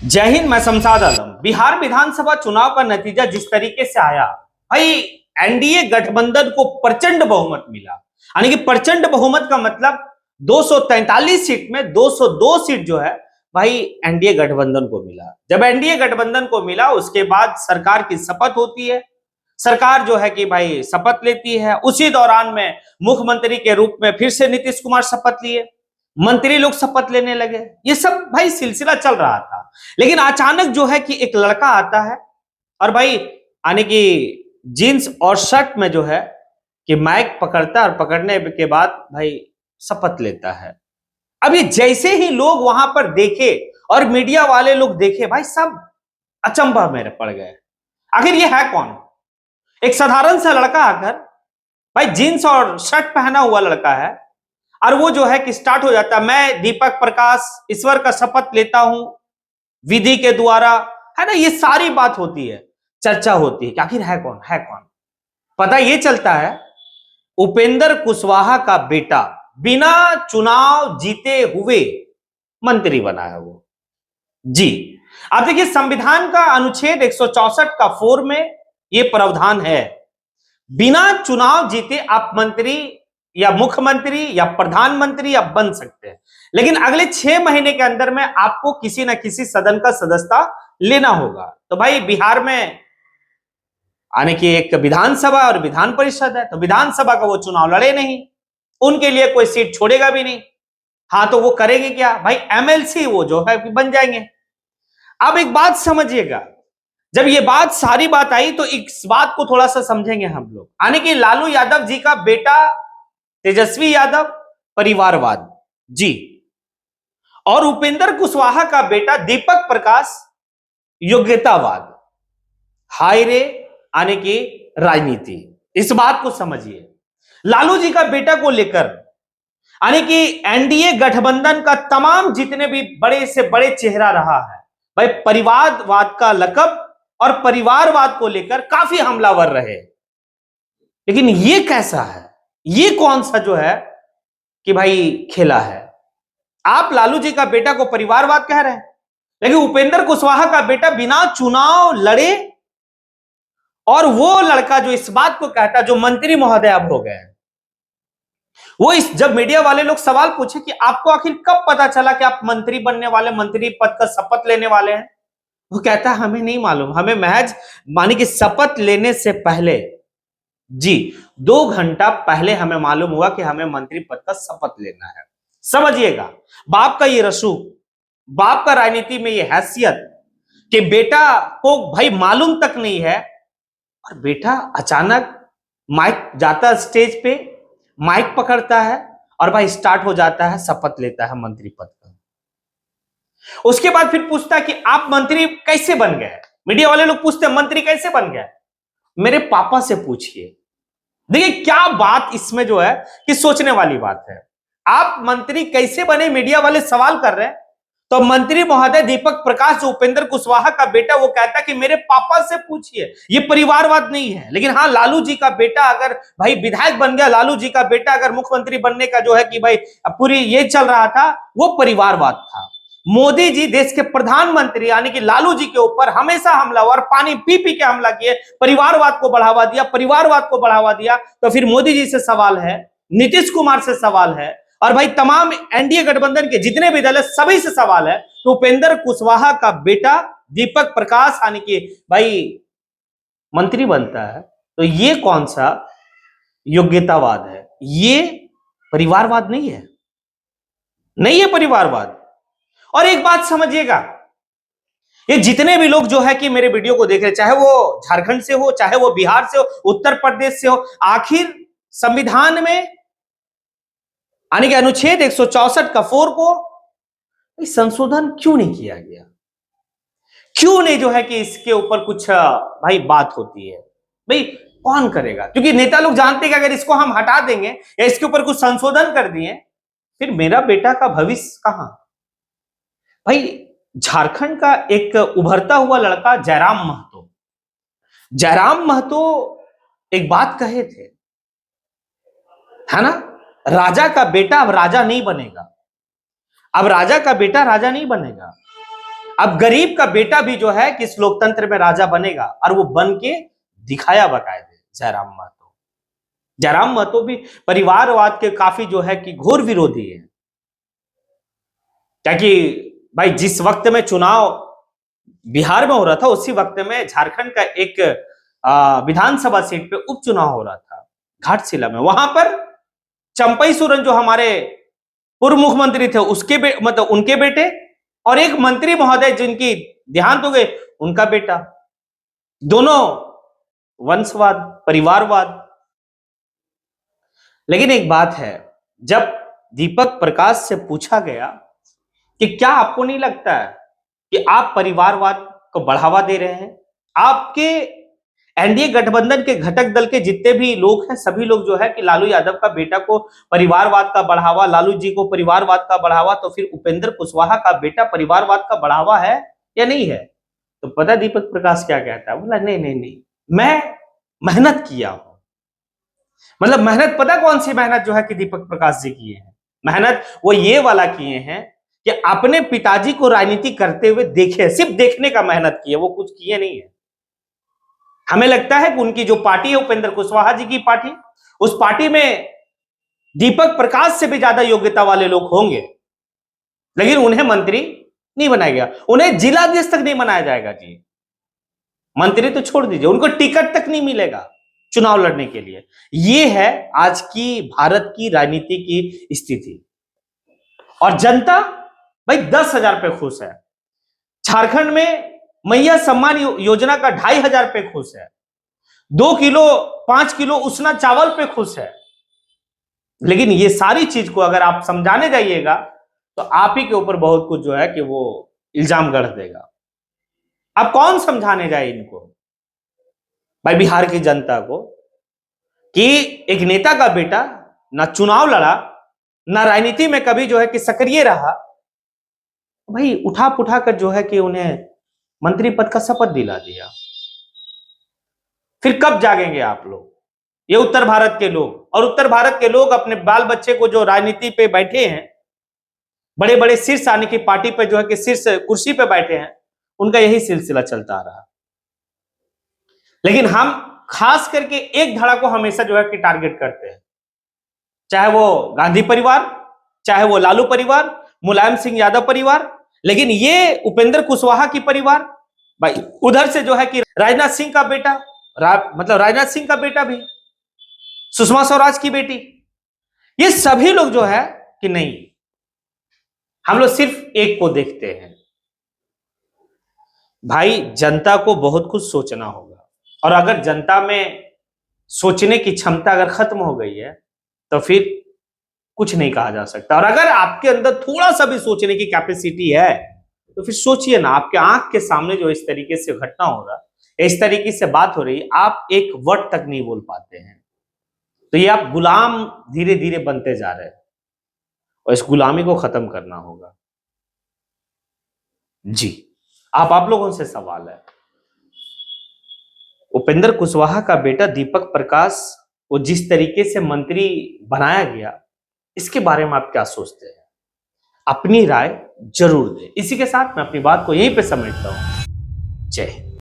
जय हिंद। मैं शमशाद आलम। बिहार विधानसभा चुनाव का नतीजा जिस तरीके से आया, भाई एनडीए गठबंधन को प्रचंड बहुमत मिला। यानी कि प्रचंड बहुमत का मतलब 243 सीट में 202 सीट जो है भाई एनडीए गठबंधन को मिला। जब एनडीए गठबंधन को मिला उसके बाद सरकार की शपथ होती है। सरकार जो है कि भाई शपथ लेती है। उसी दौरान में मुख्यमंत्री के रूप में फिर से नीतीश कुमार शपथ लिए, मंत्री लोग शपथ लेने लगे। ये सब भाई सिलसिला चल रहा था। लेकिन अचानक जो है कि एक लड़का आता है और भाई यानी कि जीन्स और शर्ट में जो है कि माइक पकड़ता है और पकड़ने के बाद भाई शपथ लेता है। अब ये जैसे ही लोग वहां पर देखे और मीडिया वाले लोग देखे, भाई सब अचंभा में पड़ गए। आखिर ये है कौन? एक साधारण सा लड़का आकर, भाई जीन्स और शर्ट पहना हुआ लड़का है, और वो जो है कि स्टार्ट हो जाता है, मैं दीपक प्रकाश ईश्वर का शपथ लेता हूं विधि के द्वारा, है ना। ये सारी बात होती है, चर्चा होती है कि आखिर है कौन, है कौन। पता ये चलता है उपेंद्र कुशवाहा का बेटा बिना चुनाव जीते हुए मंत्री बना है वो। जी, आप देखिए संविधान का अनुच्छेद 164 का 4 में ये प्रावधान है, बिना चुनाव जीते आप मंत्री या मुख्यमंत्री या प्रधानमंत्री आप बन सकते हैं। लेकिन अगले 6 महीने के अंदर में आपको किसी ना किसी सदन का सदस्यता लेना होगा। तो भाई बिहार में आने की एक विधानसभा और विधान परिषद है, तो विधानसभा का वो चुनाव लड़े नहीं, उनके लिए कोई सीट छोड़ेगा भी नहीं। हाँ, तो वो करेंगे क्या भाई? एमएलसी वो जो है बन जाएंगे। अब एक बात समझिएगा, जब ये बात सारी बात आई तो इस बात को थोड़ा सा समझेंगे हम लोग। यानी कि लालू यादव जी का बेटा तेजस्वी यादव परिवारवाद जी, और उपेंद्र कुशवाहा का बेटा दीपक प्रकाश योग्यतावाद। हाय रे आने की राजनीति, इस बात को समझिए। लालू जी का बेटा को लेकर यानी कि एनडीए गठबंधन का तमाम जितने भी बड़े से बड़े चेहरा रहा है, भाई परिवारवाद का लकब और परिवारवाद को लेकर काफी हमलावर रहे। लेकिन ये कैसा है, ये कौन सा जो है कि भाई खेला है? आप लालू जी का बेटा को परिवारवाद कह रहे हैं, लेकिन उपेंद्र कुशवाहा का बेटा बिना चुनाव लड़े, और वो लड़का जो इस बात को कहता, जो मंत्री महोदय अब हो गए, वो इस जब मीडिया वाले लोग सवाल पूछे कि आपको आखिर कब पता चला कि आप मंत्री बनने वाले, मंत्री पद का शपथ लेने वाले हैं, वो कहता है हमें नहीं मालूम, हमें महज मानी कि शपथ लेने से पहले जी 2 घंटा पहले हमें मालूम हुआ कि हमें मंत्री पद का शपथ लेना है। समझिएगा, बाप का ये रसूख, बाप का राजनीति में ये हैसियत कि बेटा को भाई मालूम तक नहीं है, और बेटा अचानक माइक जाता स्टेज पे, माइक पकड़ता है और भाई स्टार्ट हो जाता है, शपथ लेता है मंत्री पद का। उसके बाद फिर पूछता है कि आप मंत्री कैसे बन गए? मीडिया वाले लोग पूछते हैं मंत्री कैसे बन गए? मेरे पापा से पूछिए। देखिए क्या बात इसमें जो है कि सोचने वाली बात है। आप मंत्री कैसे बने, मीडिया वाले सवाल कर रहे हैं, तो मंत्री महोदय दीपक प्रकाश जो उपेंद्र कुशवाहा का बेटा, वो कहता है कि मेरे पापा से पूछिए। ये परिवारवाद नहीं है। लेकिन हाँ, लालू जी का बेटा अगर भाई विधायक बन गया, लालू जी का बेटा अगर मुख्यमंत्री बनने का जो है कि भाई पूरी ये चल रहा था, वो परिवारवाद था। मोदी जी देश के प्रधानमंत्री यानी कि लालू जी के ऊपर हमेशा हमलावर, पानी पी पी के हमला किए, परिवारवाद को बढ़ावा दिया, परिवारवाद को बढ़ावा दिया। तो फिर मोदी जी से सवाल है, नीतीश कुमार से सवाल है, और भाई तमाम एनडीए गठबंधन के जितने भी दल है सभी से सवाल है। तो उपेंद्र कुशवाहा का बेटा दीपक प्रकाश यानी कि भाई मंत्री बनता है, तो ये कौन सा योग्यतावाद है? ये परिवारवाद नहीं है, नहीं है परिवारवाद। और एक बात समझिएगा, ये जितने भी लोग जो है कि मेरे वीडियो को देख रहे, चाहे वो झारखंड से हो, चाहे वो बिहार से हो, उत्तर प्रदेश से हो, आखिर संविधान में यानी कि अनुच्छेद 164 का 4 को संशोधन क्यों नहीं किया गया? क्यों नहीं जो है कि इसके ऊपर कुछ भाई बात होती है? भाई कौन करेगा? क्योंकि नेता लोग जानते हैं कि अगर इसको हम हटा देंगे या इसके ऊपर कुछ संशोधन कर दिए, फिर मेरा बेटा का भविष्य कहां? भाई झारखंड का एक उभरता हुआ लड़का जयराम महतो, जयराम महतो एक बात कहे थे, है ना, राजा का बेटा अब राजा नहीं बनेगा, अब राजा का बेटा राजा नहीं बनेगा। अब गरीब का बेटा भी जो है कि इस लोकतंत्र में राजा बनेगा, और वो बन के दिखाया बकायदे। जयराम महतो भी परिवारवाद के काफी जो है कि घोर विरोधी है। क्या कि भाई जिस वक्त में चुनाव बिहार में हो रहा था, उसी वक्त में झारखंड का एक विधानसभा सीट पे उपचुनाव हो रहा था घाटशिला में। वहां पर चंपई सोरेन जो हमारे पूर्व मुख्यमंत्री थे, उसके मतलब उनके बेटे, और एक मंत्री महोदय जिनकी देहांत हो गए, उनका बेटा, दोनों वंशवाद, परिवारवाद। लेकिन एक बात है, जब दीपक प्रकाश से पूछा गया कि क्या आपको नहीं लगता है कि आप परिवारवाद को बढ़ावा दे रहे हैं? आपके एनडीए गठबंधन के घटक दल के जितने भी लोग हैं, सभी लोग जो है कि लालू यादव का बेटा को परिवारवाद का बढ़ावा, लालू जी को परिवारवाद का बढ़ावा, तो फिर उपेंद्र कुशवाहा का बेटा परिवारवाद का बढ़ावा है या नहीं है? तो पता दीपक प्रकाश क्या कहता है? बोला नहीं नहीं नहीं, मैं मेहनत किया हूं। मतलब मेहनत पता कौन सी मेहनत जो है कि दीपक प्रकाश जी किए हैं? मेहनत वो ये वाला किए हैं कि अपने पिताजी को राजनीति करते हुए देखे, सिर्फ देखने का मेहनत किए, वो कुछ किए नहीं है। हमें लगता है कि उनकी जो पार्टी है, उपेंद्र कुशवाहा जी की पार्टी, उस पार्टी में दीपक प्रकाश से भी ज्यादा योग्यता वाले लोग होंगे, लेकिन उन्हें मंत्री नहीं बनाया गया, उन्हें जिलाध्यक्ष तक नहीं बनाया जाएगा जी। मंत्री तो छोड़ दीजिए, उनको टिकट तक नहीं मिलेगा चुनाव लड़ने के लिए। यह है आज की भारत की राजनीति की स्थिति। और जनता भाई 10,000 पे खुश है। झारखंड में मैया सम्मान योजना का 2,500 पे खुश है। 2 किलो 5 किलो उसना चावल पे खुश है। लेकिन ये सारी चीज को अगर आप समझाने जाइएगा तो आप ही के ऊपर बहुत कुछ जो है कि वो इल्जाम गढ़ देगा। अब कौन समझाने जाए इनको, भाई बिहार की जनता को, कि एक नेता का बेटा ना चुनाव लड़ा, ना राजनीति में कभी जो है कि सक्रिय रहा, भाई उठा पुठा कर जो है कि उन्हें मंत्री पद का शपथ दिला दिया। फिर कब जागेंगे आप लोग, ये उत्तर भारत के लोग? और उत्तर भारत के लोग अपने बाल बच्चे को जो राजनीति पे बैठे हैं, बड़े बड़े शीर्ष आने की पार्टी पे जो है कि शीर्ष कुर्सी पे बैठे हैं, उनका यही सिलसिला चलता रहा। लेकिन हम खास करके एक धड़ा को हमेशा जो है कि टारगेट करते हैं, चाहे वो गांधी परिवार, चाहे वो लालू परिवार, मुलायम सिंह यादव परिवार, लेकिन ये उपेंद्र कुशवाहा की परिवार, भाई उधर से जो है कि राजनाथ सिंह का बेटा, मतलब राजनाथ सिंह का बेटा भी, सुषमा स्वराज की बेटी, ये सभी लोग जो है कि नहीं, हम लोग सिर्फ एक को देखते हैं। भाई जनता को बहुत कुछ सोचना होगा, और अगर जनता में सोचने की क्षमता अगर खत्म हो गई है तो फिर कुछ नहीं कहा जा सकता। और अगर आपके अंदर थोड़ा सा भी सोचने की कैपेसिटी है तो फिर सोचिए ना, आपके आंख के सामने जो इस तरीके से घटना हो रहा है, इस तरीके से बात हो रही, आप एक वर्ड तक नहीं बोल पाते हैं, तो ये आप गुलाम धीरे धीरे बनते जा रहे हैं, और इस गुलामी को खत्म करना होगा जी। आप लोगों से सवाल है, उपेंद्र कुशवाहा का बेटा दीपक प्रकाश को जिस तरीके से मंत्री बनाया गया, इसके बारे में आप क्या सोचते हैं? अपनी राय जरूर दें। इसी के साथ मैं अपनी बात को यहीं पे समेटता हूं। जय हिंद।